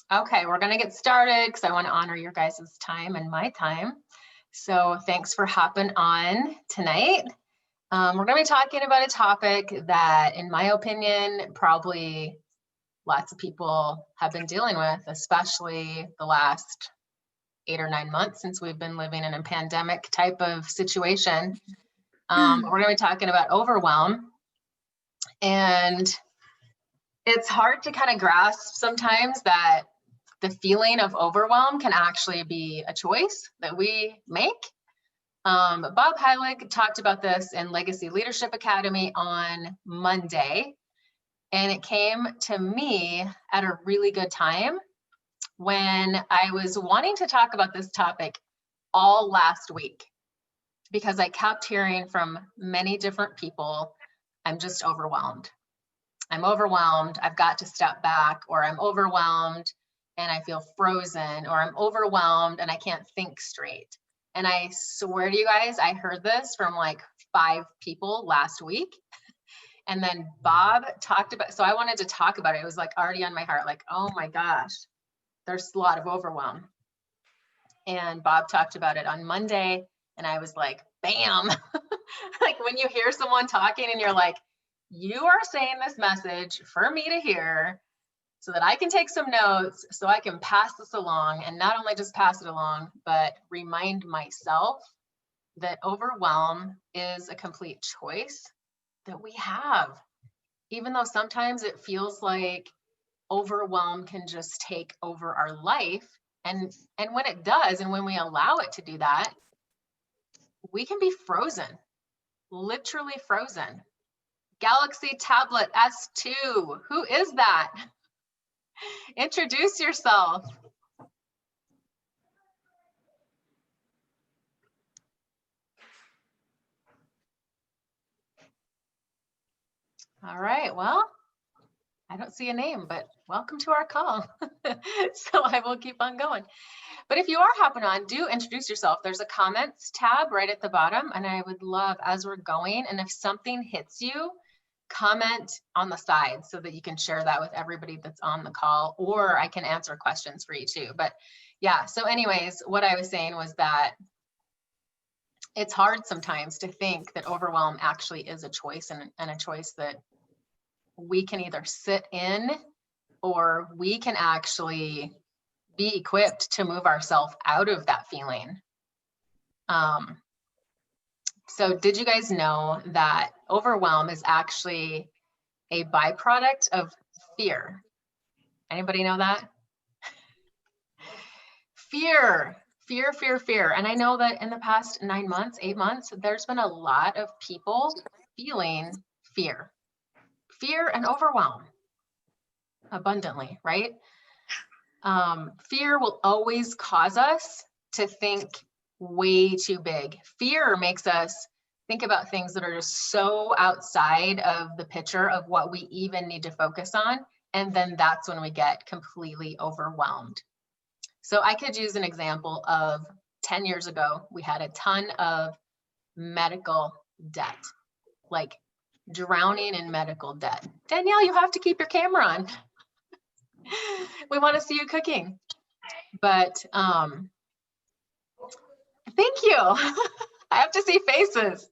Okay, we're gonna get started because I want to honor your guys' time and my time. So thanks for hopping on tonight. We're gonna be talking about a topic that, in my opinion, probably lots of people have been dealing with, especially the last 8 or 9 months since we've been living in a pandemic type of situation. We're gonna be talking about overwhelm. And it's hard to kind of grasp sometimes that the feeling of overwhelm can actually be a choice that we make. Bob Heilig talked about this in Legacy Leadership Academy on Monday, and it came to me at a really good time when I was wanting to talk about this topic all last week, because I kept hearing from many different people, I'm just overwhelmed. I'm overwhelmed, I've got to step back, or I'm overwhelmed and I feel frozen, or I'm overwhelmed and I can't think straight. And I swear to you guys, I heard this from like 5 people last week. And then Bob talked about, so I wanted to talk about it. It was like already on my heart, like, oh my gosh, there's a lot of overwhelm. And Bob talked about it on Monday, and I was like, bam. Like when you hear someone talking and you're like, you are saying this message for me to hear so that I can take some notes, so I can pass this along, and not only just pass it along, but remind myself that overwhelm is a complete choice that we have. Even though sometimes it feels like overwhelm can just take over our life. And when it does, and when we allow it to do that, we can be frozen, literally frozen. Galaxy Tablet S2, who is that? Introduce yourself. All right, well, I don't see a name, but welcome to our call. So I will keep on going. But if you are hopping on, do introduce yourself. There's a comments tab right at the bottom, and I would love, as we're going, and if something hits you, comment on the side so that you can share that with everybody that's on the call, or I can answer questions for you too. But yeah, so anyways, what I was saying was that it's hard sometimes to think that overwhelm actually is a choice, and a choice that we can either sit in, or we can actually be equipped to move ourselves out of that feeling. So did you guys know that overwhelm is actually a byproduct of fear? Anybody know that? Fear. And I know that in the past 9 months, 8 months, there's been a lot of people feeling fear and overwhelm abundantly, right? Fear will always cause us to think way too big. Fear makes us think about things that are just so outside of the picture of what we even need to focus on. And then that's when we get completely overwhelmed. So I could use an example of 10 years ago, we had a ton of medical debt, like drowning in medical debt. Danielle, you have to keep your camera on. We want to see you cooking. But thank you. I have to see faces.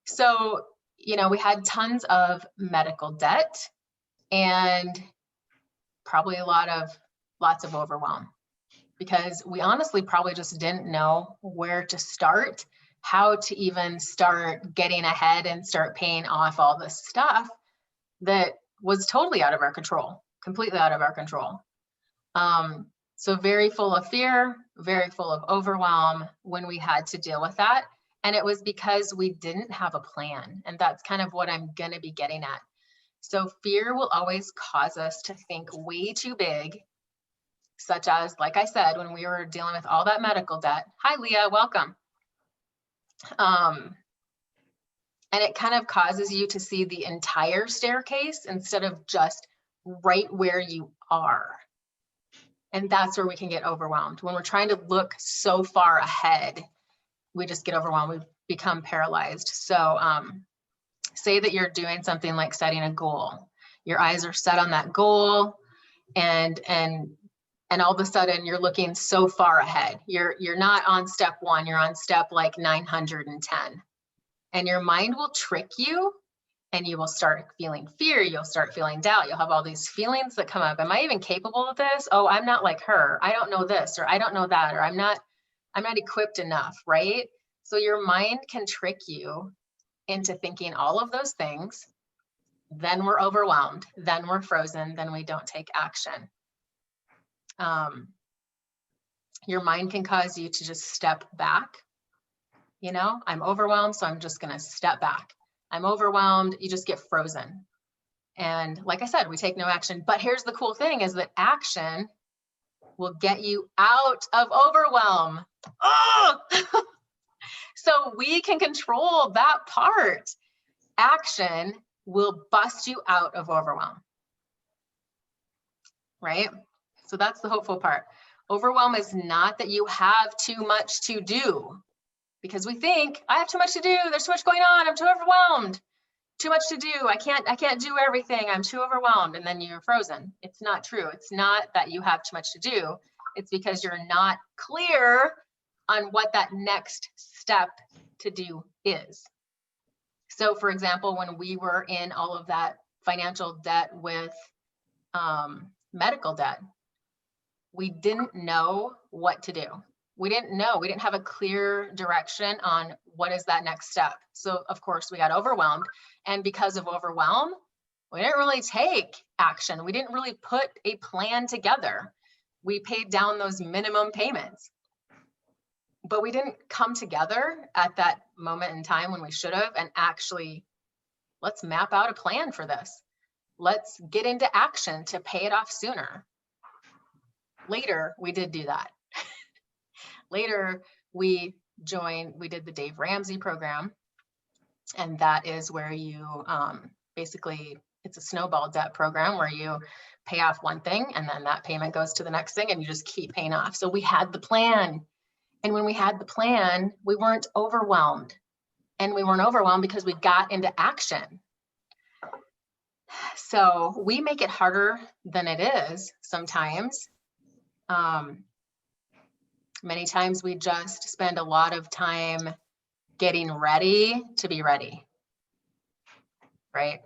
So, you know, we had tons of medical debt and probably lots of overwhelm, because we honestly probably just didn't know where to start, how to even start getting ahead and start paying off all this stuff that was totally out of our control, completely out of our control. So very full of fear, very full of overwhelm when we had to deal with that. And it was because we didn't have a plan. And that's kind of what I'm going to be getting at. So fear will always cause us to think way too big, such as, like I said, when we were dealing with all that medical debt. Hi, Leah, welcome. And it kind of causes you to see the entire staircase instead of just right where you are. And that's where we can get overwhelmed. When we're trying to look so far ahead, we just get overwhelmed. We become paralyzed. So say that you're doing something like setting a goal. Your eyes are set on that goal, and And all of a sudden you're looking so far ahead. You're not on step 1, you're on step like 910. And your mind will trick you, and you will start feeling fear, you'll start feeling doubt, you'll have all these feelings that come up. Am I even capable of this? Oh, I'm not like her. I don't know this, or I don't know that, or I'm not equipped enough, right? So your mind can trick you into thinking all of those things. Then we're overwhelmed, then we're frozen, then we don't take action. Your mind can cause you to just step back. You know, I'm overwhelmed, so I'm just going to step back. I'm overwhelmed, you just get frozen. And like I said, we take no action. But here's the cool thing is that action will get you out of overwhelm. Oh! So we can control that part. Action will bust you out of overwhelm. Right? So that's the hopeful part. Overwhelm is not that you have too much to do, because we think I have too much to do. There's too much going on. I'm too overwhelmed. Too much to do. I can't do everything. I'm too overwhelmed. And then you're frozen. It's not true. It's not that you have too much to do. It's because you're not clear on what that next step to do is. So for example, when we were in all of that financial debt with medical debt, we didn't know what to do. We didn't know. We didn't have a clear direction on what is that next step. So of course we got overwhelmed. And because of overwhelm, we didn't really take action. We didn't really put a plan together. We paid down those minimum payments. But we didn't come together at that moment in time when we should have and actually, let's map out a plan for this. Let's get into action to pay it off sooner. Later, we did do that. Later, we did the Dave Ramsey program. And that is where you basically, it's a snowball debt program where you pay off one thing and then that payment goes to the next thing and you just keep paying off. So we had the plan. And when we had the plan, we weren't overwhelmed. And we weren't overwhelmed because we got into action. So we make it harder than it is sometimes. Many times we just spend a lot of time getting ready to be ready, right?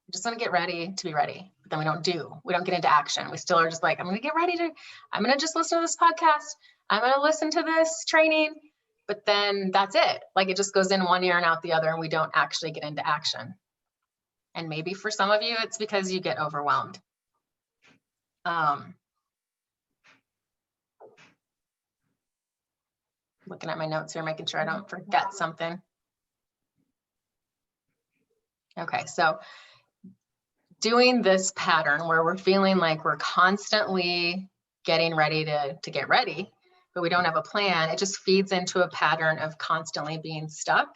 We just want to get ready to be ready, but then we don't get into action. We still are just like, I'm going to just listen to this podcast. I'm going to listen to this training, but then that's it. Like it just goes in one ear and out the other, and we don't actually get into action. And maybe for some of you, it's because you get overwhelmed. Looking at my notes here, making sure I don't forget something. Okay, so doing this pattern where we're feeling like we're constantly getting ready to get ready, but we don't have a plan, it just feeds into a pattern of constantly being stuck.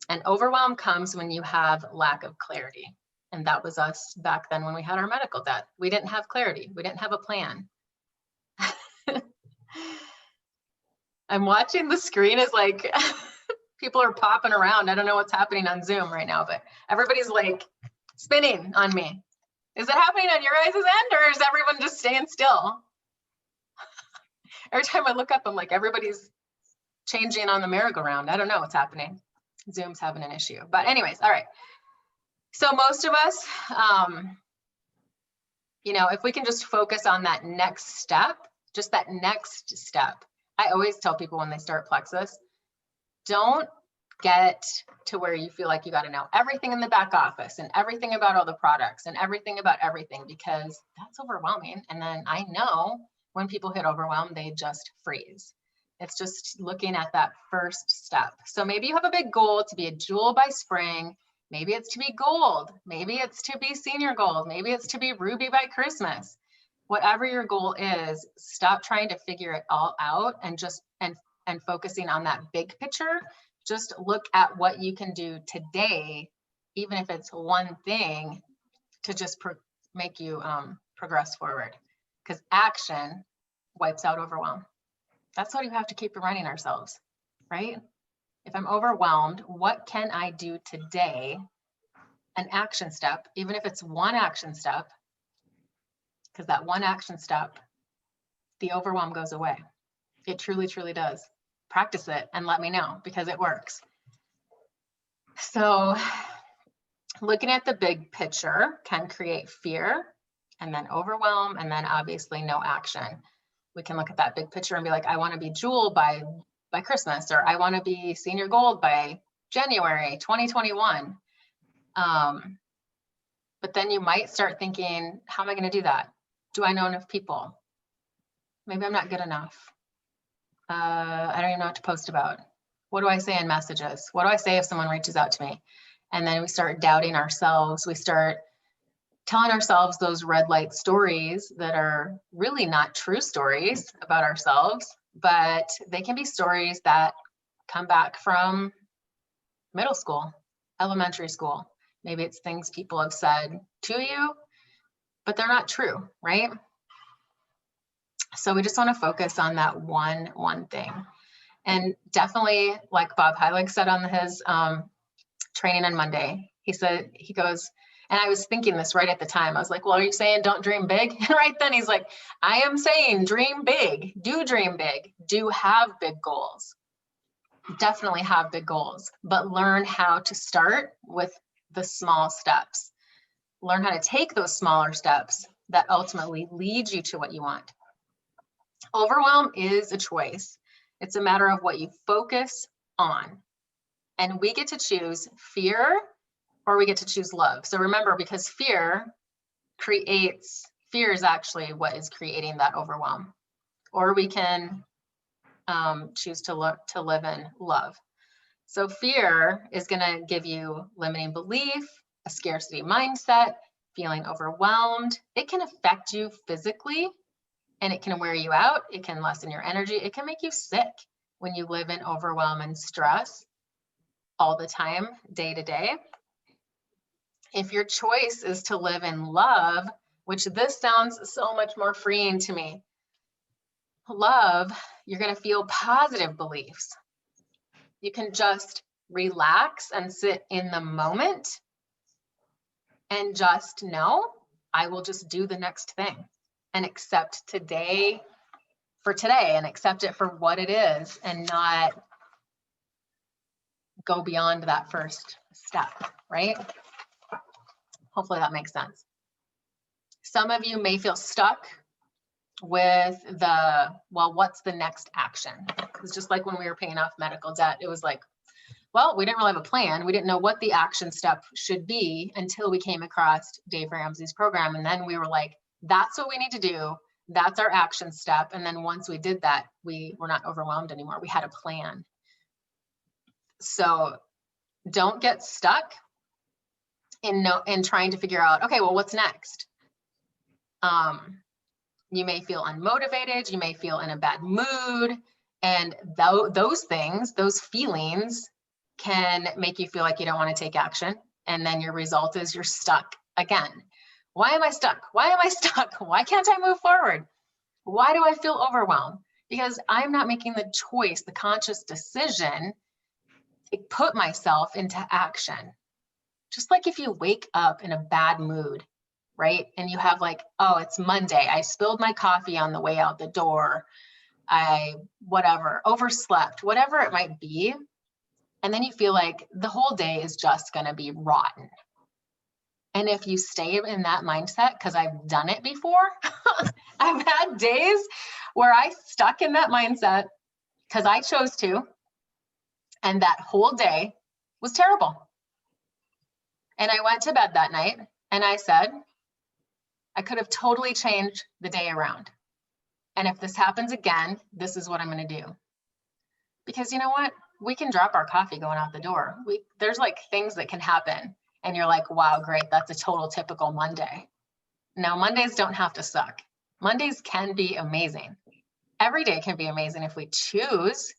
And overwhelm comes when you have lack of clarity. And that was us back then when we had our medical debt. We didn't have clarity. We didn't have a plan. I'm watching the screen as like people are popping around. I don't know what's happening on Zoom right now, but everybody's like spinning on me. Is it happening on your guys' end, or is everyone just staying still? Every time I look up, I'm like, everybody's changing on the merry-go-round. I don't know what's happening. Zoom's having an issue. But anyways, all right. So most of us, if we can just focus on that next step, just that next step. I always tell people when they start Plexus, don't get to where you feel like you got to know everything in the back office and everything about all the products and everything about everything, because that's overwhelming. And then I know when people hit overwhelm, they just freeze. It's just looking at that first step. So maybe you have a big goal to be a jewel by spring. Maybe it's to be gold. Maybe it's to be senior gold. Maybe it's to be ruby by Christmas. Whatever your goal is, stop trying to figure it all out and just and focusing on that big picture. Just look at what you can do today, even if it's one thing, to just make you progress forward. Because action wipes out overwhelm. That's what you have to keep reminding ourselves, right? If I'm overwhelmed, what can I do today? An action step, even if it's one action step, because that one action step the overwhelm goes away. It truly, truly does. Practice it and let me know, because it works. So looking at the big picture can create fear, and then overwhelm, and then obviously no action. We can look at that big picture and be like, I want to be jewel by Christmas, or I want to be senior gold by January 2021. But then you might start thinking, how am I going to do that? Do I know enough people? Maybe I'm not good enough. I don't even know what to post about. What do I say in messages? What do I say if someone reaches out to me? And then we start doubting ourselves. We start telling ourselves those red light stories that are really not true stories about ourselves, but they can be stories that come back from middle school, elementary school. Maybe it's things people have said to you, but they're not true, right? So we just want to focus on that one thing. And definitely, like Bob Heilig said on his training on Monday, he goes, and I was thinking this right at the time. I was like, well, are you saying don't dream big? And right then he's like, I am saying dream big, do dream big, do have big goals. Definitely have big goals, but learn how to start with the small steps. Learn how to take those smaller steps that ultimately lead you to what you want. Overwhelm is a choice. It's a matter of what you focus on. And we get to choose fear, or we get to choose love. So remember, because fear is actually what is creating that overwhelm. Or we can choose to live in love. So fear is going to give you limiting belief, a scarcity mindset, feeling overwhelmed. It can affect you physically, and it can wear you out. It can lessen your energy. It can make you sick when you live in overwhelm and stress all the time, day to day. If your choice is to live in love, which this sounds so much more freeing to me, love, you're going to feel positive beliefs. You can just relax and sit in the moment and just know, I will just do the next thing and accept today for today and accept it for what it is, and not go beyond that first step, right? Hopefully that makes sense. Some of you may feel stuck with well, what's the next action? It's just like when we were paying off medical debt. It was like, well, we didn't really have a plan. We didn't know what the action step should be until we came across Dave Ramsey's program. And then we were like, that's what we need to do. That's our action step. And then once we did that, we were not overwhelmed anymore. We had a plan. So don't get stuck in trying to figure out, okay, well, what's next? You may feel unmotivated. You may feel in a bad mood. And those things, those feelings can make you feel like you don't want to take action. And then your result is you're stuck again. Why am I stuck? Why am I stuck? Why can't I move forward? Why do I feel overwhelmed? Because I'm not making the choice, the conscious decision to put myself into action. Just like if you wake up in a bad mood, right? And you have like, oh, it's Monday. I spilled my coffee on the way out the door. I overslept, whatever it might be. And then you feel like the whole day is just going to be rotten. And if you stay in that mindset, because I've done it before, I've had days where I stuck in that mindset because I chose to, and that whole day was terrible. And I went to bed that night and I said, I could have totally changed the day around. And if this happens again, this is what I'm going to do. Because you know what? We can drop our coffee going out the door. There's like things that can happen. And you're like, wow, great. That's a total typical Monday. Now, Mondays don't have to suck. Mondays can be amazing. Every day can be amazing if we choose.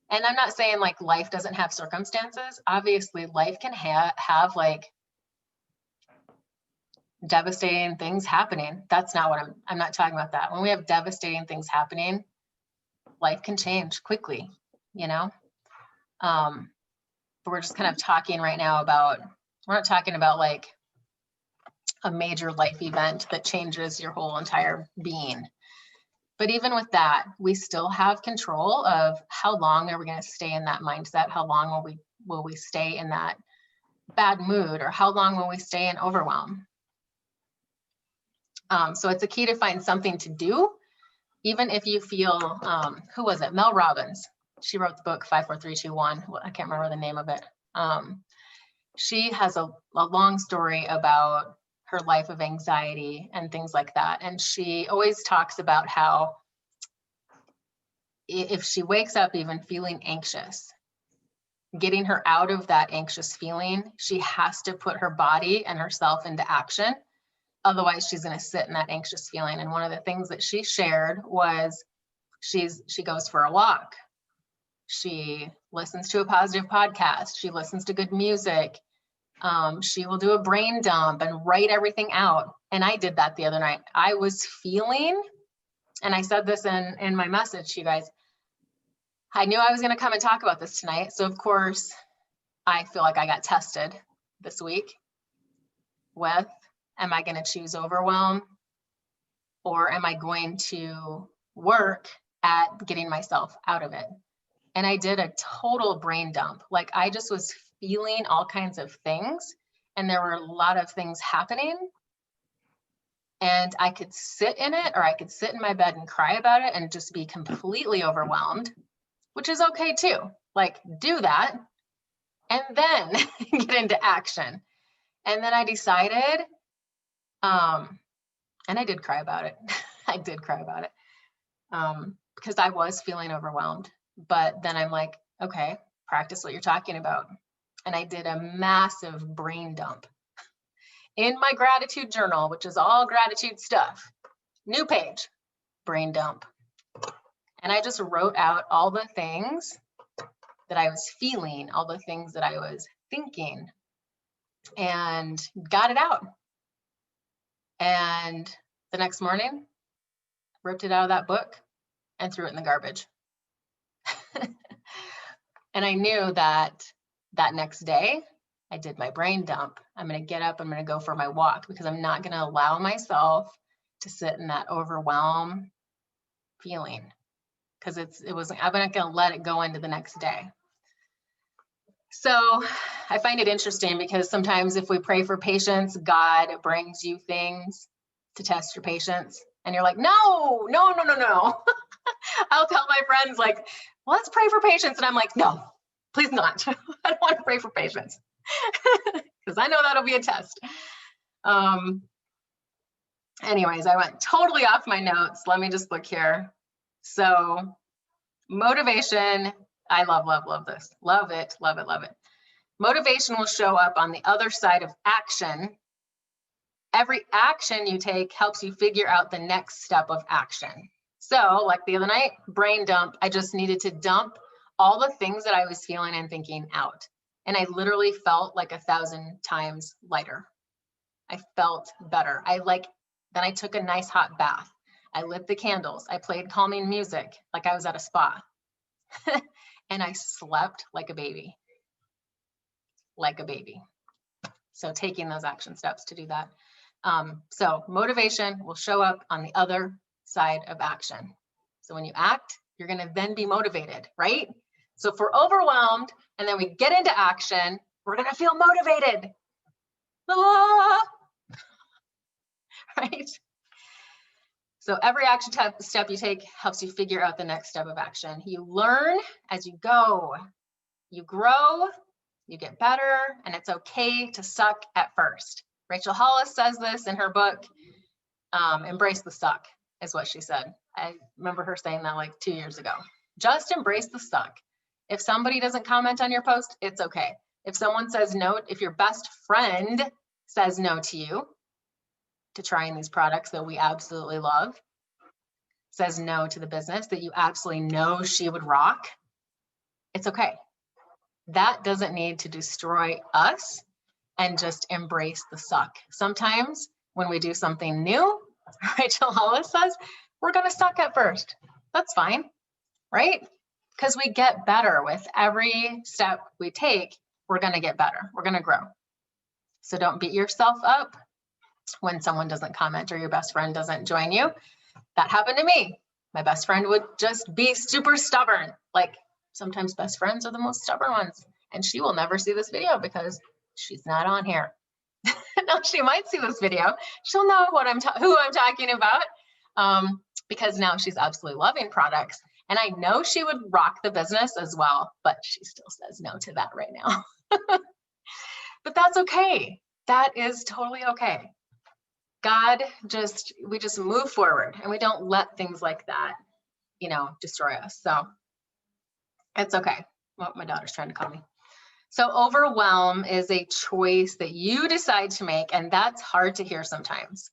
And I'm not saying like life doesn't have circumstances. Obviously, life can have like devastating things happening. That's not what I'm not talking about that. When we have devastating things happening, life can change quickly, you know? But we're just kind of talking right now about, we're not talking about like a major life event that changes your whole entire being. But even with that, we still have control of how long are we going to stay in that mindset? How long will we stay in that bad mood, or how long will we stay in overwhelm? So it's a key to find something to do, even if you feel, who was it? Mel Robbins. She wrote the book 5, 4, 3, 2, 1. I can't remember the name of it. She has a long story about her life of anxiety and things like that. And she always talks about how if she wakes up even feeling anxious, getting her out of that anxious feeling, she has to put her body and herself into action. Otherwise, she's going to sit in that anxious feeling. And one of the things that she shared was she goes for a walk. She listens to a positive podcast. She listens to good music. She will do a brain dump and write everything out. And I did that the other night. I was feeling, and I said this in my message to you guys, I knew I was going to come and talk about this tonight. So of course, I feel like I got tested this week with, am I going to choose overwhelm, or am I going to work at getting myself out of it? And I did a total brain dump. Like, I just was feeling all kinds of things, and there were a lot of things happening, and I could sit in it, or I could sit in my bed and cry about it and just be completely overwhelmed, which is okay too. Like, do that and then get into action. And then I decided, and I did cry about it. I did cry about it because I was feeling overwhelmed. But then I'm like, okay, practice what you're talking about. And I did a massive brain dump in my gratitude journal, which is all gratitude stuff. New page, brain dump. And I just wrote out all the things that I was feeling, all the things that I was thinking, and got it out. And the next morning, ripped it out of that book and threw it in the garbage. And I knew that next day, I did my brain dump. I'm going to get up, I'm going to go for my walk, because I'm not going to allow myself to sit in that overwhelm feeling, because I'm not going to let it go into the next day. So I find it interesting, because sometimes if we pray for patience, God brings you things to test your patience. And you're like, no. I'll tell my friends, like, let's pray for patience. And I'm like, no, please not. I don't want to pray for patience, because I know that'll be a test. Anyways, I went totally off my notes. Let me just look here. So motivation, I love this. Love it. Motivation will show up on the other side of action. Every action you take helps you figure out the next step of action. So like the other night, brain dump, I just needed to dump all the things that I was feeling and thinking out. And I literally felt like 1,000 times lighter. I felt better. Then I took a nice hot bath. I lit the candles. I played calming music like I was at a spa. And I slept like a baby. So taking those action steps to do that. So motivation will show up on the other side of action. So when you act, you're going to then be motivated, right? So if we're overwhelmed and then we get into action, we're going to feel motivated. Right? So every action step you take helps you figure out the next step of action. You learn as you go. You grow, you get better, and it's okay to suck at first. Rachel Hollis says this in her book, Embrace the Suck, is what she said. I remember her saying that like 2 years ago. Just embrace the suck. If somebody doesn't comment on your post, it's okay. If someone says no, if your best friend says no to you, to trying these products that we absolutely love, says no to the business that you absolutely know she would rock, it's okay. That doesn't need to destroy us, and just embrace the suck. Sometimes when we do something new, Rachel Hollis says, we're going to suck at first. That's fine, right? Because we get better with every step we take. We're going to get better. We're going to grow. So don't beat yourself up when someone doesn't comment or your best friend doesn't join you. That happened to me. My best friend would just be super stubborn. Like sometimes best friends are the most stubborn ones. And she will never see this video because she's not on here. No, she might see this video. She'll know what who I'm talking about, because now she's absolutely loving products. And I know she would rock the business as well, but she still says no to that right now. But that's okay. That is totally okay. We just move forward and we don't let things like that, destroy us. So it's okay. Well, my daughter's trying to call me. So overwhelm is a choice that you decide to make, and that's hard to hear sometimes.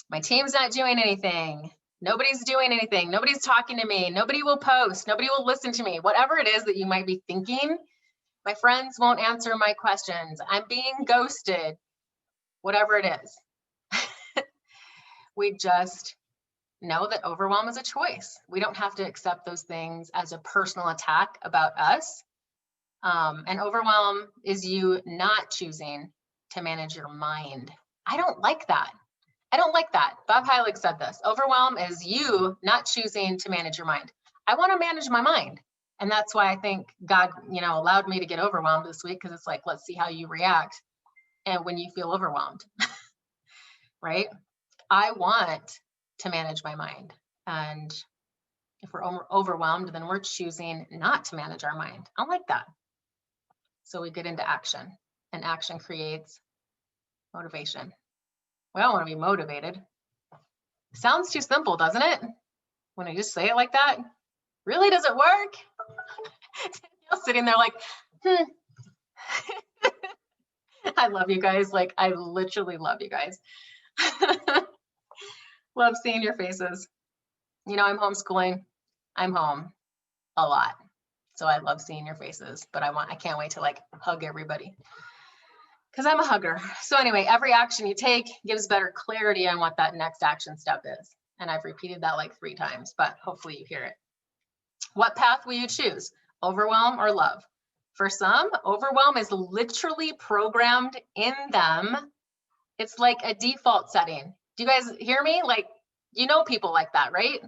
My team's not doing anything. Nobody's doing anything. Nobody's talking to me. Nobody will post. Nobody will listen to me. Whatever it is that you might be thinking, my friends won't answer my questions. I'm being ghosted. Whatever it is. We just know that overwhelm is a choice. We don't have to accept those things as a personal attack about us. And overwhelm is you not choosing to manage your mind. I don't like that. I don't like that. Bob Heilig said this. Overwhelm is you not choosing to manage your mind. I want to manage my mind. And that's why I think God, allowed me to get overwhelmed this week, because it's like, let's see how you react. And when you feel overwhelmed, right? I want to manage my mind. And if we're overwhelmed, then we're choosing not to manage our mind. I don't like that. So we get into action, and action creates motivation. We all want to be motivated. Sounds too simple, doesn't it? When I just say it like that, really, does it work? Danielle's sitting there like, I love you guys. Like, I literally love you guys. Love seeing your faces. I'm homeschooling. I'm home a lot. So I love seeing your faces, but I can't wait to like hug everybody, because I'm a hugger. So anyway, every action you take gives better clarity on what that next action step is. And I've repeated that like 3 times, but hopefully you hear it. What path will you choose? Overwhelm or love? For some, overwhelm is literally programmed in them. It's like a default setting. Do you guys hear me? Like, people like that, right?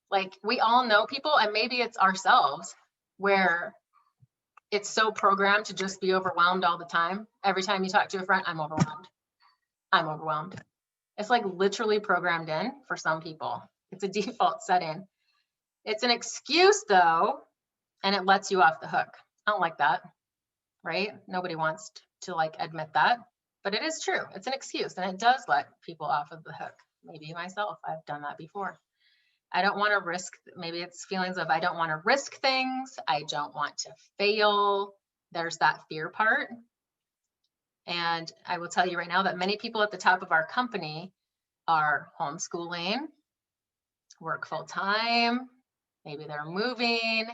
Like we all know people, and maybe it's ourselves, where it's so programmed to just be overwhelmed all the time. Every time you talk to a friend, I'm overwhelmed. I'm overwhelmed. It's like literally programmed in for some people. It's a default setting. It's an excuse though, and it lets you off the hook. I don't like that, right? Nobody wants to like admit that, but it is true. It's an excuse, and it does let people off of the hook. Maybe myself, I've done that before. I don't want to risk, maybe it's feelings of I don't want to risk things. I don't want to fail. There's that fear part. And I will tell you right now that many people at the top of our company are homeschooling, work full time. Maybe they're moving.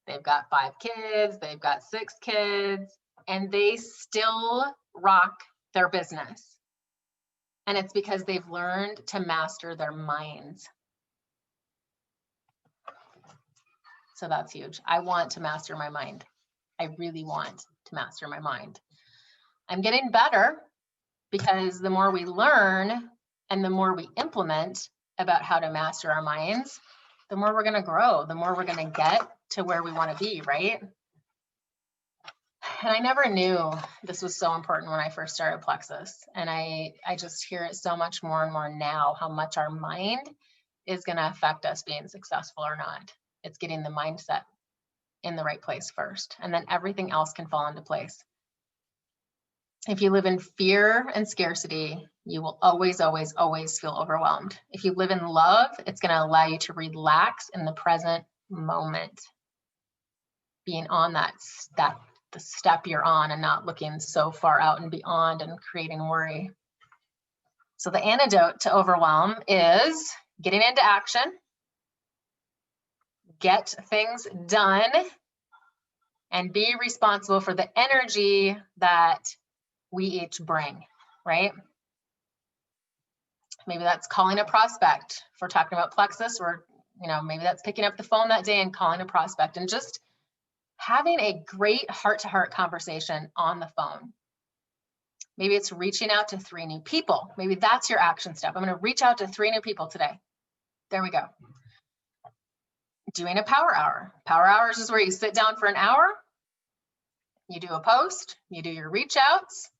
They've got 5 kids. They've got 6 kids, and they still rock their business. And it's because they've learned to master their minds. So that's huge. I want to master my mind. I really want to master my mind. I'm getting better, because the more we learn and the more we implement about how to master our minds, the more we're going to grow, the more we're going to get to where we want to be, right? And I never knew this was so important when I first started Plexus. And I just hear it so much more and more now, how much our mind is going to affect us being successful or not. It's getting the mindset in the right place first, and then everything else can fall into place. If you live in fear and scarcity, you will always, always, always feel overwhelmed. If you live in love, it's going to allow you to relax in the present moment, being on the step you're on, and not looking so far out and beyond and creating worry. So the antidote to overwhelm is getting into action, get things done, and be responsible for the energy that we each bring, right? Maybe that's calling a prospect. If we're talking about Plexus, or maybe that's picking up the phone that day and calling a prospect, and just having a great heart-to-heart conversation on the phone. Maybe it's reaching out to 3 new people. Maybe that's your action step. I'm going to reach out to 3 new people today. There we go. doing a power hour. Power hours is where you sit down for an hour, you do a post, you do your reach outs,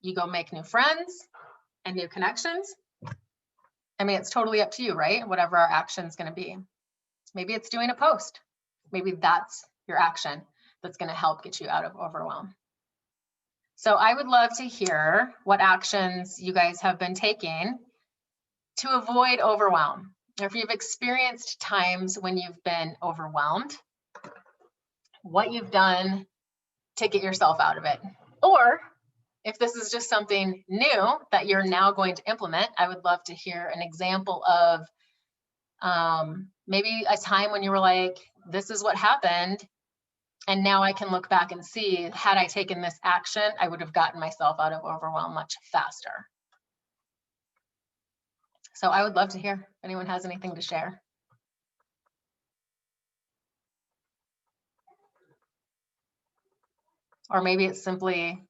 you go make new friends and new connections. I mean, it's totally up to you, right? Whatever our action is going to be. Maybe it's doing a post. Maybe that's your action that's going to help get you out of overwhelm. So I would love to hear what actions you guys have been taking to avoid overwhelm. Or if you've experienced times when you've been overwhelmed, what you've done to get yourself out of it. Or if this is just something new that you're now going to implement, I would love to hear an example of maybe a time when you were like, this is what happened. And now I can look back and see, had I taken this action, I would have gotten myself out of overwhelm much faster. So I would love to hear if anyone has anything to share. Or maybe it's simply,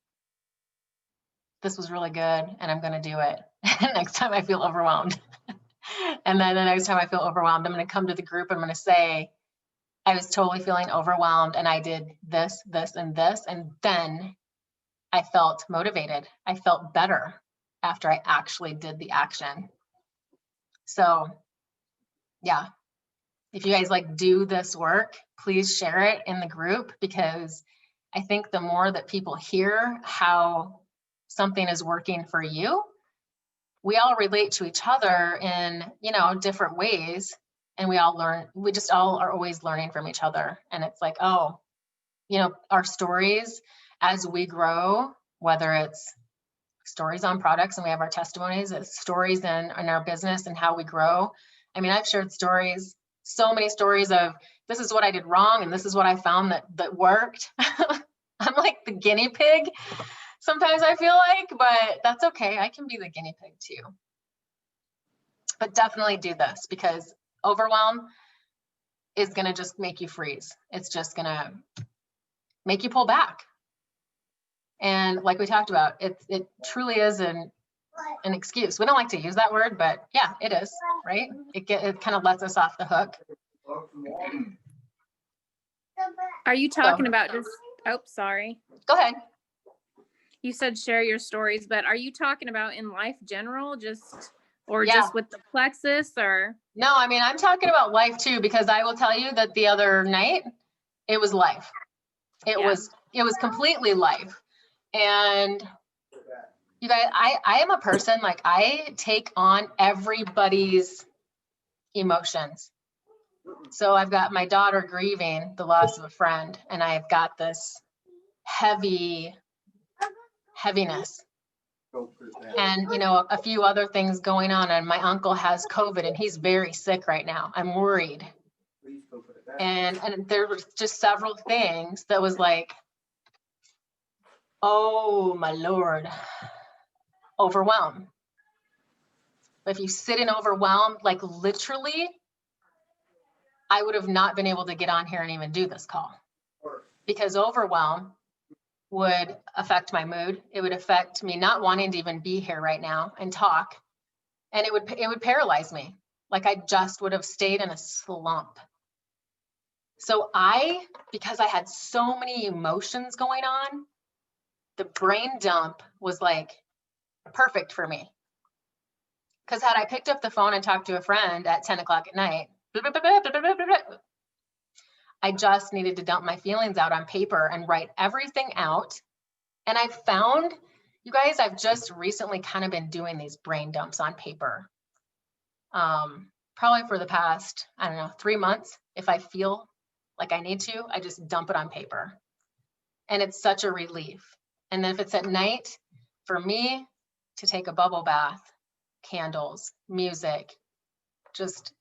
this was really good and I'm going to do it next time I feel overwhelmed. And then the next time I feel overwhelmed, I'm going to come to the group and I'm going to say, I was totally feeling overwhelmed and I did this, this, and this. And then I felt motivated. I felt better after I actually did the action. So yeah, if you guys like do this work, please share it in the group, because I think the more that people hear how something is working for you, we all relate to each other in, different ways. And we all learn, we just all are always learning from each other. And it's like, oh, our stories as we grow, whether it's stories on products and we have our testimonies, it's stories in our business and how we grow. I mean, I've shared stories, so many stories of this is what I did wrong and this is what I found that worked. I'm like the guinea pig sometimes, I feel like, but that's okay. I can be the guinea pig too. But definitely do this, because overwhelm is going to just make you freeze. It's just going to make you pull back. And like we talked about, it truly is an excuse. We don't like to use that word, but yeah, it is, right? It kind of lets us off the hook. Are you talking about just, oh, sorry. Go ahead. You said share your stories, but are you talking about in life general, just with the plexus, or? No, I mean, I'm talking about life too, because I will tell you that the other night, it was life. It was completely life. And you guys, I am a person, like, I take on everybody's emotions. So I've got my daughter grieving the loss of a friend, and I've got this heaviness, and a few other things going on, and my uncle has COVID and he's very sick right now. I'm worried. And there was just several things that was like, oh my Lord, overwhelmed. If you sit in overwhelmed, like literally, I would have not been able to get on here and even do this call, because overwhelm would affect my mood. It would affect me not wanting to even be here right now and talk. And it would paralyze me. Like I just would have stayed in a slump. So because I had so many emotions going on, the brain dump was like perfect for me. Because had I picked up the phone and talked to a friend at 10 o'clock at night, I just needed to dump my feelings out on paper and write everything out. And I found, you guys, I've just recently kind of been doing these brain dumps on paper. Probably for the past, 3 months. If I feel like I need to, I just dump it on paper. And it's such a relief. And then if it's at night, for me to take a bubble bath, candles, music, just,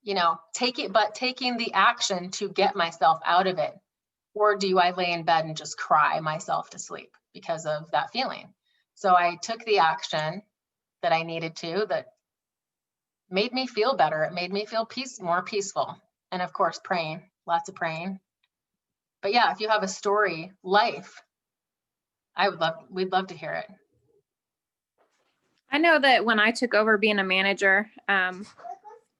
taking the action to get myself out of it. Or do I lay in bed and just cry myself to sleep because of that feeling? So I took the action that I needed to, that made me feel better. It made me feel more peaceful. And of course, praying, lots of praying. But yeah, if you have a story, life, we'd love to hear it. I know that when I took over being a manager,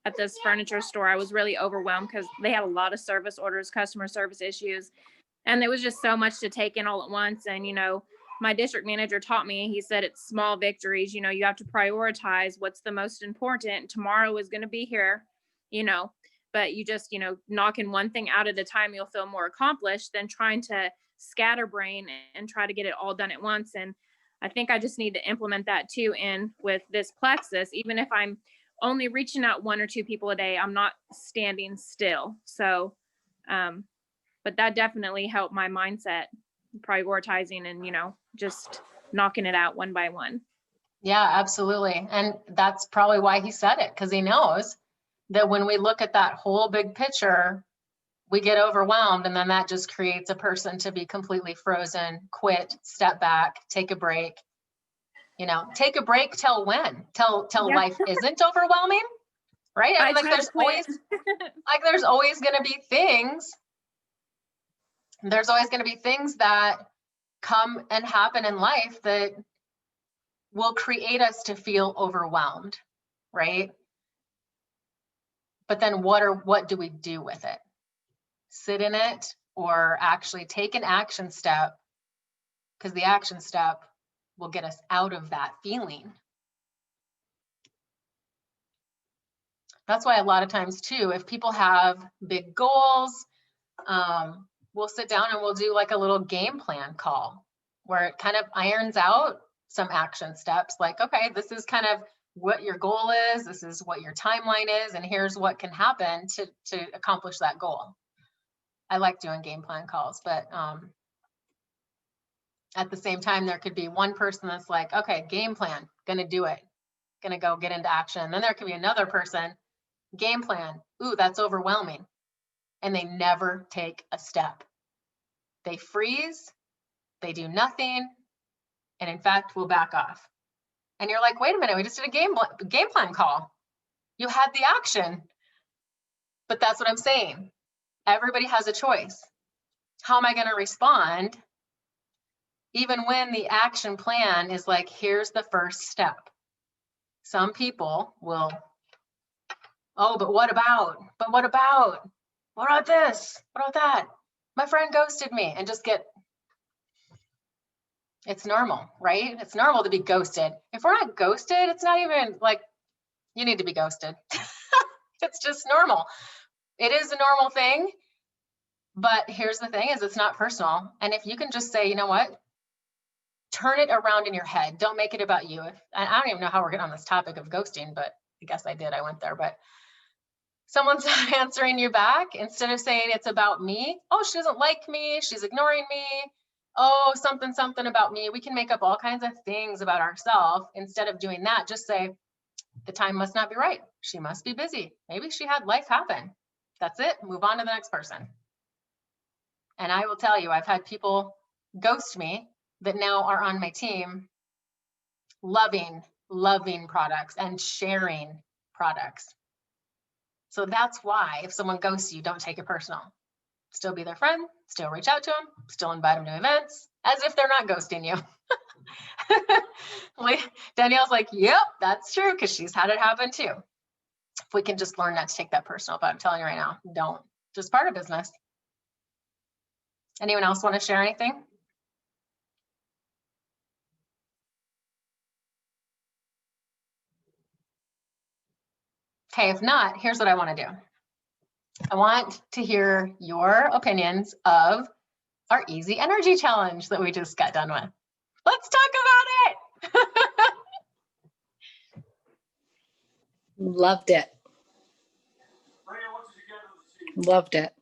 at this furniture store. I was really overwhelmed because they had a lot of service orders, customer service issues, and it was just so much to take in all at once. And, my district manager taught me, he said, it's small victories. You have to prioritize what's the most important. Tomorrow is going to be here, but you just, knocking one thing out at a time, you'll feel more accomplished than trying to scatterbrain and try to get it all done at once. And I think I just need to implement that too. And with this plexus, even if I'm only reaching out 1 or 2 people a day, I'm not standing still. So, but that definitely helped my mindset, prioritizing and, just knocking it out one by one. Yeah, absolutely. And that's probably why he said it, because he knows that when we look at that whole big picture, we get overwhelmed, and then that just creates a person to be completely frozen, quit, step back, take a break. Take a break till when? Till life isn't overwhelming, right? I mean, there's always going to be things. There's always going to be things that come and happen in life that will create us to feel overwhelmed, right? But then what do we do with it? Sit in it, or actually take an action step, because the action step will get us out of that feeling. That's why a lot of times too, if people have big goals, we'll sit down and we'll do like a little game plan call where it kind of irons out some action steps. Like, okay, this is kind of what your goal is. This is what your timeline is. And here's what can happen to accomplish that goal. I like doing game plan calls, but at the same time, there could be one person that's like, okay, game plan, gonna do it, gonna go get into action. Then there could be another person, game plan, ooh, that's overwhelming. And they never take a step. They freeze, they do nothing, and in fact, will back off. And you're like, wait a minute, we just did a game plan call. You had the action. But that's what I'm saying. Everybody has a choice. How am I going to respond even when the action plan is like, here's the first step? Some people will, oh, but what about? What about this? What about that? My friend ghosted me, and just it's normal, right? It's normal to be ghosted. If we're not ghosted, it's not even like you need to be ghosted. It's just normal. It is a normal thing. But here's the thing is it's not personal. And if you can just say, you know what, turn it around in your head. Don't make it about you. I don't even know how we're getting on this topic of ghosting, but I guess I did. I went there. But someone's answering you back, instead of saying it's about me. Oh, she doesn't like me. She's ignoring me. Oh, something about me. We can make up all kinds of things about ourselves. Instead of doing that, just say, the time must not be right. She must be busy. Maybe she had life happen. That's it. Move on to the next person. And I will tell you, I've had people ghost me that now are on my team, loving products and sharing products. So that's why if someone ghosts you, don't take it personal. Still be their friend, still reach out to them, still invite them to events, as if they're not ghosting you. Danielle's like, yep, that's true, because she's had it happen too. If we can just learn not to take that personal, but I'm telling you right now, don't. Just part of business. Anyone else want to share anything? Okay, if not, here's what I want to do. I want to hear your opinions of our easy energy challenge that we just got done with. Let's talk about it. Loved it. Loved it.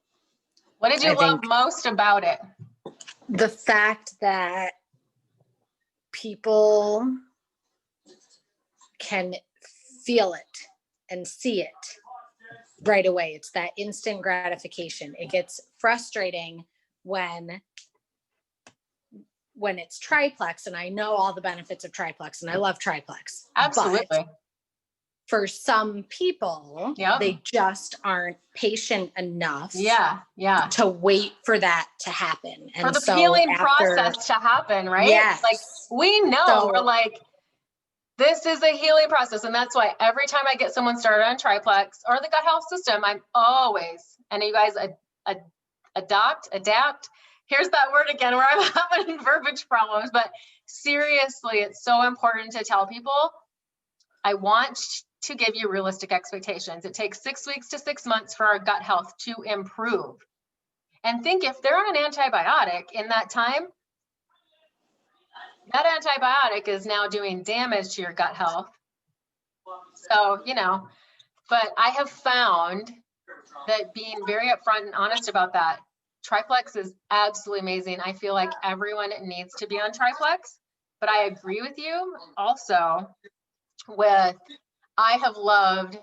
What did you love most about it? The fact that people can feel it and see it right away. It's that instant gratification. It gets frustrating when it's triplex, and I know all the benefits of triplex, and I love triplex. Absolutely. But for some people, they just aren't patient enough to wait for that to happen. And for the healing process to happen, right? Yes. Like, we know, we're like, This is a healing process. And that's why every time I get someone started on Triplex or the gut health system, I'm always, and you guys adapt. Here's that word again where I'm having verbiage problems, but seriously, it's so important to tell people, I want to give you realistic expectations. It takes 6 weeks to 6 months for our gut health to improve. And think if they're on an antibiotic in that time, that antibiotic is now doing damage to your gut health. So, but I have found that being very upfront and honest about that, Triplex is absolutely amazing. I feel like everyone needs to be on Triplex, but I agree with you also with, I've loved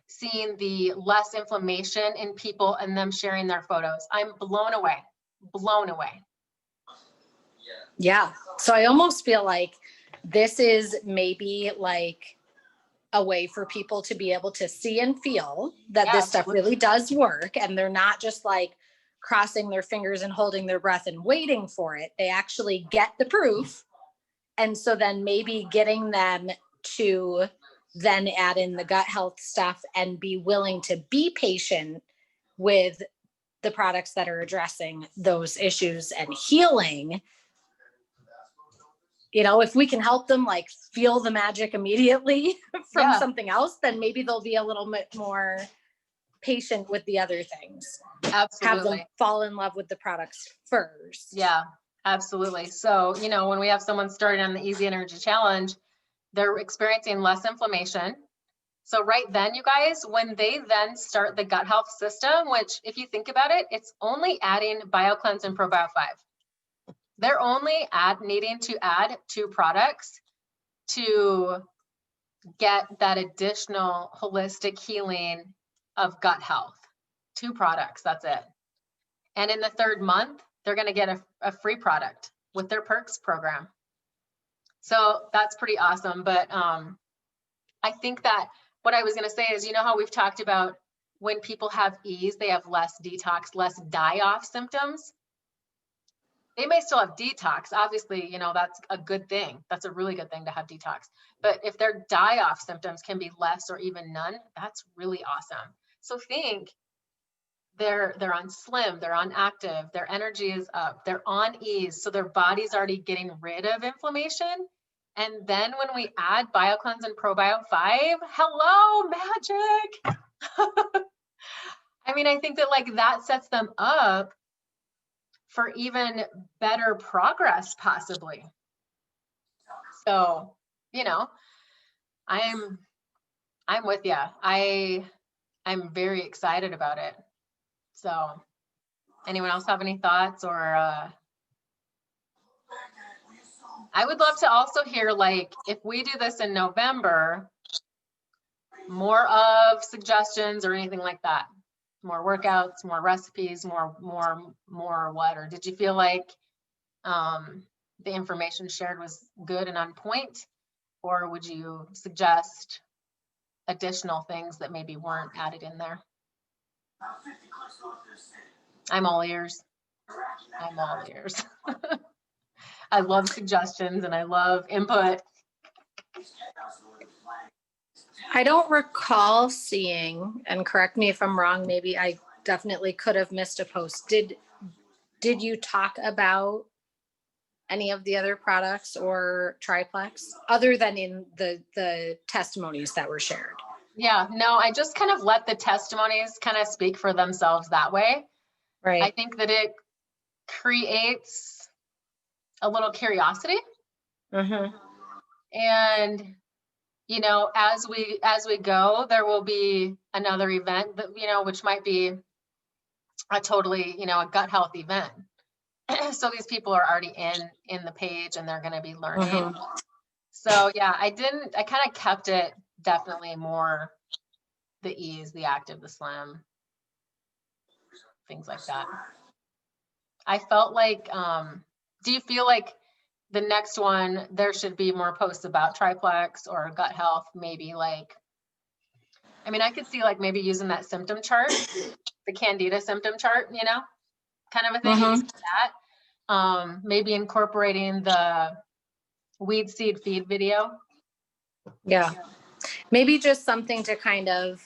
seeing the less inflammation in people and them sharing their photos. I'm blown away. Yeah. So I almost feel like this is maybe like a way for people to be able to see and feel that this stuff really does work. And they're not just like crossing their fingers and holding their breath and waiting for it. They actually get the proof. And so then maybe getting them to then add in the gut health stuff and be willing to be patient with the products that are addressing those issues and healing. If we can help them like feel the magic immediately from something else, then maybe they'll be a little bit more patient with the other things. Absolutely. Have them fall in love with the products first. Yeah, absolutely. So, when we have someone starting on the Easy Energy Challenge, they're experiencing less inflammation. So right then, you guys, when they then start the gut health system, which if you think about it, it's only adding BioCleanse and ProBio 5. They're only needing to add 2 products to get that additional holistic healing of gut health. 2 products, that's it. And in the 3rd month, they're going to get a free product with their perks program. So that's pretty awesome. But I think that what I was going to say is, how we've talked about when people have ease, they have less detox, less die-off symptoms. They may still have detox. Obviously, that's a good thing. That's a really good thing to have detox. But if their die-off symptoms can be less or even none, that's really awesome. So think they're on slim, they're on active, their energy is up, they're on ease. So their body's already getting rid of inflammation. And then when we add BioCleanse and ProBio 5, hello, magic. I mean, I think that that sets them up for even better progress, possibly. So, I'm with you. I'm very excited about it. So, anyone else have any thoughts or, I would love to also hear, if we do this in November, more of suggestions or anything like that. More workouts, more recipes, more what? Or did you feel like the information shared was good and on point? Or would you suggest additional things that maybe weren't added in there? I'm all ears. I love suggestions and I love input. I don't recall seeing, and correct me if I'm wrong, maybe I definitely could have missed a post. Did you talk about any of the other products or Triplex other than in the testimonies that were shared? Yeah, no, I just kind of let the testimonies kind of speak for themselves that way. Right. I think that it creates a little curiosity. Mm-hmm. And, as we go, there will be another event that, which might be a totally, a gut health event. So these people are already in the page and they're going to be learning. Mm-hmm. So yeah, I kind of kept it definitely more the ease, the active, the slim, things like that. I felt like, do you feel like the next one, there should be more posts about Triplex or gut health? Maybe I could see maybe using that symptom chart, the Candida symptom chart, kind of a thing. Mm-hmm. That. Maybe incorporating the weed seed feed video. Yeah. Maybe just something to kind of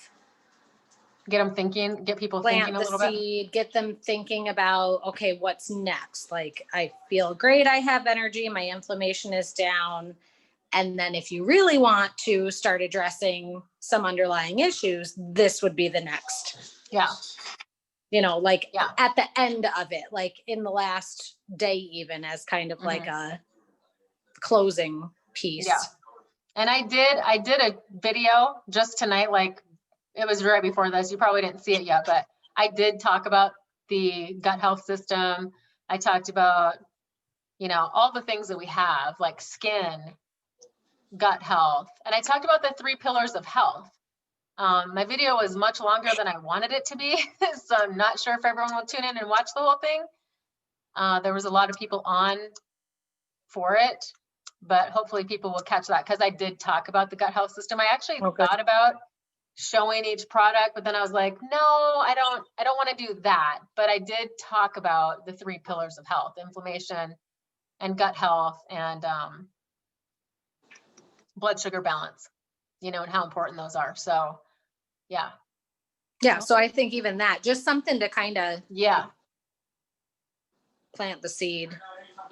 get them thinking, get people thinking a little bit. Get them thinking about, okay, what's next? Like, I feel great. I have energy. My inflammation is down. And then if you really want to start addressing some underlying issues, this would be the next. Yeah. You know, like at the end of it, like in the last day, even as kind of like a closing piece. Yeah. And I did a video just tonight, like it was right before this. You probably didn't see it yet, but I did talk about the gut health system. I talked about, you know, all the things that we have, like skin, gut health. And I talked about the 3 pillars of health. My video was much longer than I wanted it to be, so I'm not sure if everyone will tune in and watch the whole thing. There was a lot of people on for it, but hopefully people will catch that because I did talk about the gut health system. I actually thought about showing each product, but then I was like, no, I don't want to do that. But I did talk about the 3 pillars of health: inflammation and gut health and blood sugar balance, you know, and how important those are. So yeah. Yeah. So I think even that, just something to kind of plant the seed.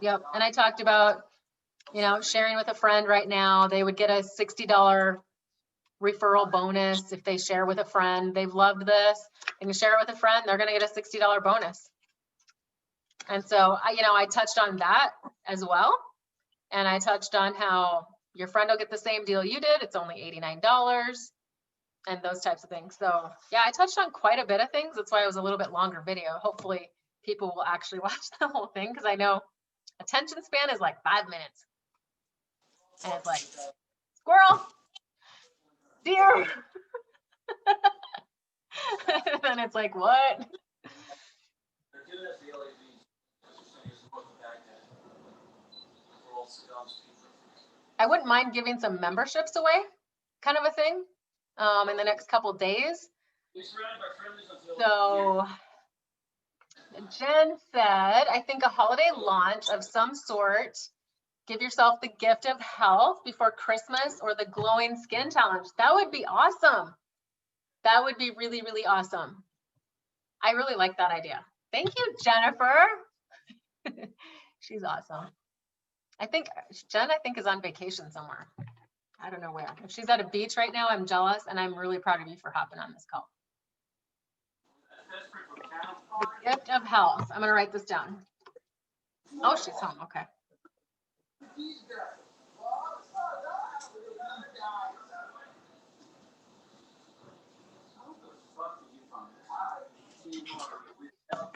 Yep. And I talked about, you know, sharing with a friend right now. They would get a $60 referral bonus if they share with a friend. They've loved this. They can share it with a friend, they're going to get a $60 bonus. And so I touched on that as well. And I touched on how your friend will get the same deal you did. It's only $89 and those types of things. So yeah, I touched on quite a bit of things. That's why it was a little bit longer video. Hopefully people will actually watch the whole thing, because I know attention span is like 5 minutes. And it's like, squirrel, deer. And it's like, what? I wouldn't mind giving some memberships away, kind of a thing, in the next couple days. So Jen said, I think a holiday launch of some sort. Give yourself the gift of health before Christmas, or the glowing skin challenge. That would be awesome. That would be really, really awesome. I really like that idea. Thank you, Jennifer. She's awesome. I think Jen, is on vacation somewhere. I don't know where. If she's at a beach right now, I'm jealous, and I'm really proud of you for hopping on this call. The gift of health. I'm going to write this down. Oh, she's home. Okay.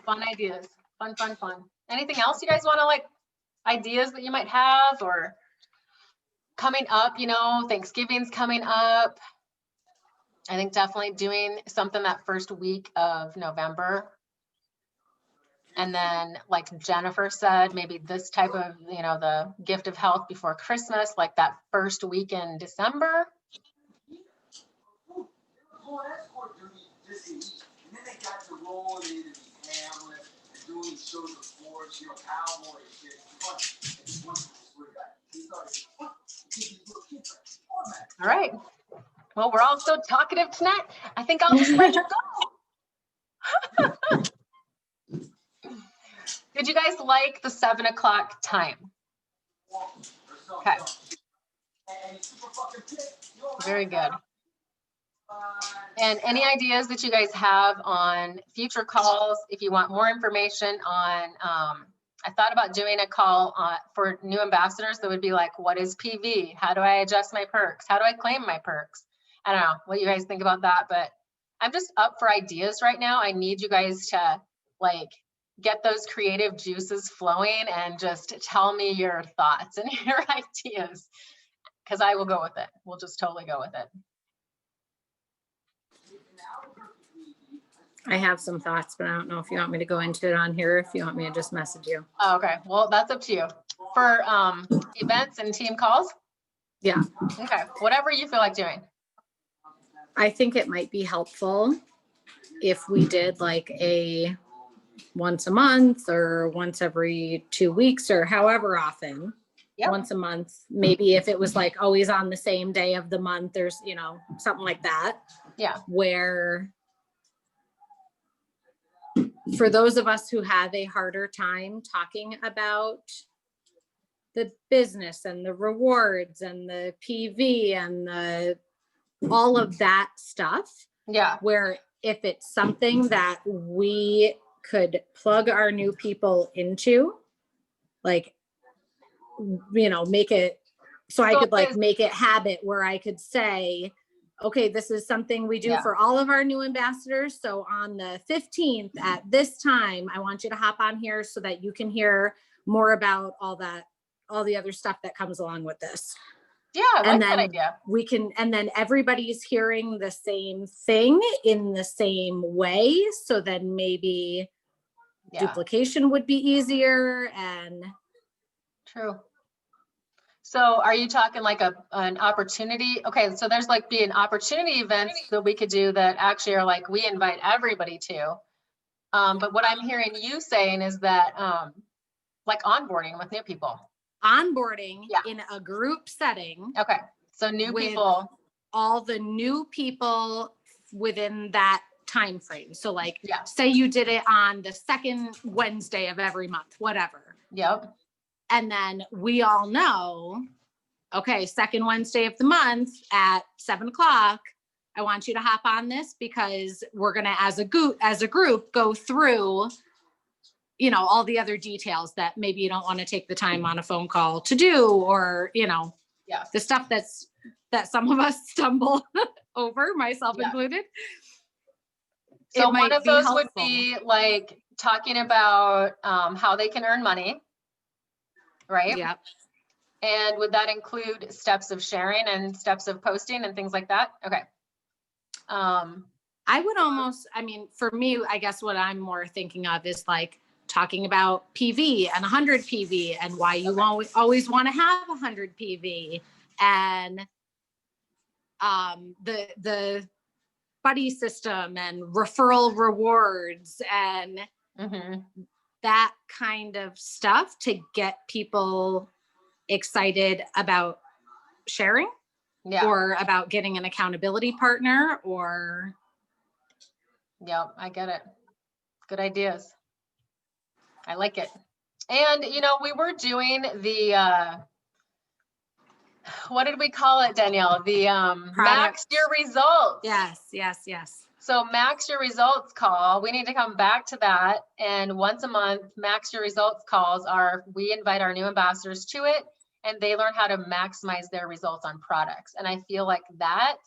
Fun ideas. Fun. Anything else you guys want to, like, ideas that you might have, or coming up, you know, Thanksgiving's coming up. I think definitely doing something that first week of November. And then, like Jennifer said, maybe this type of, you know, the gift of health before Christmas, like that first week in December. All right. Well, we're all so talkative tonight. I think I'll just let you go. Did you guys like the 7 o'clock time? Okay. Very good. And any ideas that you guys have on future calls? If you want more information on, I thought about doing a call for new ambassadors that would be like, what is PV? How do I adjust my perks? How do I claim my perks? I don't know what you guys think about that, but I'm just up for ideas right now. I need you guys to, like, get those creative juices flowing and just tell me your thoughts and your ideas, because I will go with it. We'll just totally go with it. I have some thoughts, but I don't know if you want me to go into it on here, or if you want me to just message you. Oh, okay. Well, that's up to you. For events and team calls? Yeah. Okay. Whatever you feel like doing. I think it might be helpful if we did like a once a month or once every 2 weeks or however often, Yep. once a month. Maybe if it was like always on the same day of the month, there's, you know, something like that. Yeah. Where for those of us who have a harder time talking about the business and the rewards and the PV and the all of that stuff. Yeah. Where if it's something that we could plug our new people into, like, you know, make it so I could like make it habit where I could say, okay, this is something we do for all of our new ambassadors. So on the 15th at this time, I want you to hop on here so that you can hear more about all the other stuff that comes along with this. Yeah, I like that idea. We can, and then everybody's hearing the same thing in the same way. So then maybe duplication would be easier and. True. So are you talking like an opportunity? Okay, so there's like be an opportunity events that we could do that actually are like we invite everybody to. But what I'm hearing you saying is that like onboarding with new people. Onboarding in a group setting. Okay, so new people. All the new people within that time frame. So like say you did it on the second Wednesday of every month, whatever. Yep. And then we all know, okay, second Wednesday of the month at 7:00, I want you to hop on this because we're going to, as a group, go through, you know, all the other details that maybe you don't want to take the time on a phone call to do, or, you know, the stuff that some of us stumble over, myself included. So one of those would be like talking about how they can earn money. Right? Yep. And would that include steps of sharing and steps of posting and things like that? Okay. I would almost, I mean, for me, I guess what I'm more thinking of is like talking about PV and 100 PV and why you always want to have 100 PV and the buddy system and referral rewards and that kind of stuff to get people excited about sharing or about getting an accountability partner or. Yeah, I get it. Good ideas. I like it. And, you know, we were doing the, what did we call it, Danielle? The max your results. Yes. So max your results call, we need to come back to that. And once a month, max your results calls are, we invite our new ambassadors to it and they learn how to maximize their results on products. And I feel like that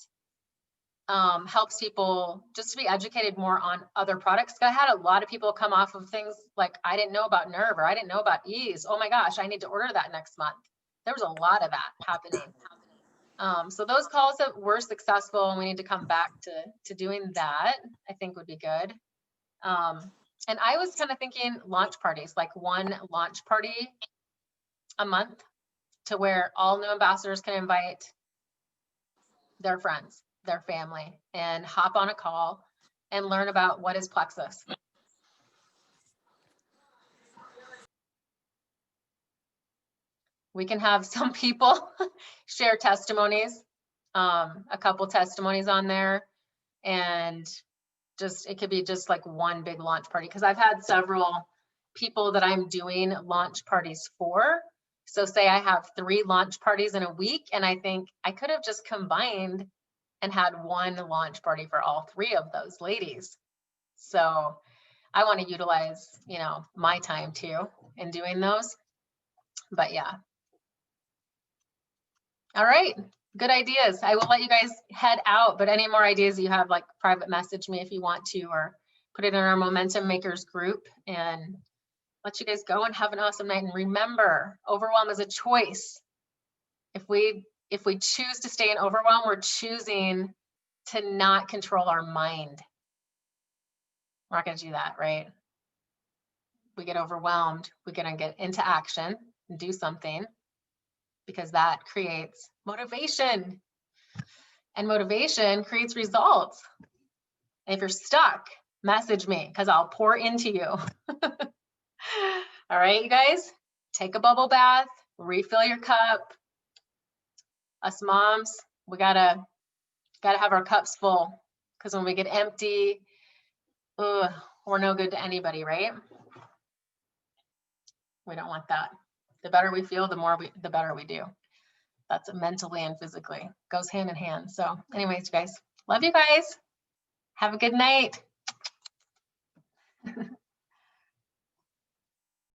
helps people just to be educated more on other products. I had a lot of people come off of things like, I didn't know about Nerve or I didn't know about Ease. Oh my gosh, I need to order that next month. There was a lot of that happening. So those calls that were successful and we need to come back to doing that, I think would be good. And I was kind of thinking launch parties, like one launch party a month to where all new ambassadors can invite their friends, their family, and hop on a call and learn about what is Plexus. We can have some people share testimonies, a couple testimonies on there, and just, it could be just like one big launch party. Cause I've had several people that I'm doing launch parties for. So say I have 3 launch parties in a week, and I think I could have just combined and had one launch party for all 3 of those ladies. So I want to utilize, you know, my time too in doing those, but yeah. All right, good ideas. I will let you guys head out, but any more ideas you have, like private message me if you want to, or put it in our Momentum Makers group and let you guys go and have an awesome night. And remember, overwhelm is a choice. If we choose to stay in overwhelm, we're choosing to not control our mind. We're not gonna do that, right? We get overwhelmed, we're gonna get into action and do something, because that creates motivation, and motivation creates results. And if you're stuck, message me because I'll pour into you. All right, you guys, take a bubble bath, refill your cup. Us moms, we gotta have our cups full, because when we get empty, we're no good to anybody, right? We don't want that. The better we feel, the better we do. That's mentally and physically. Goes hand in hand. So anyways, guys, love you guys. Have a good night.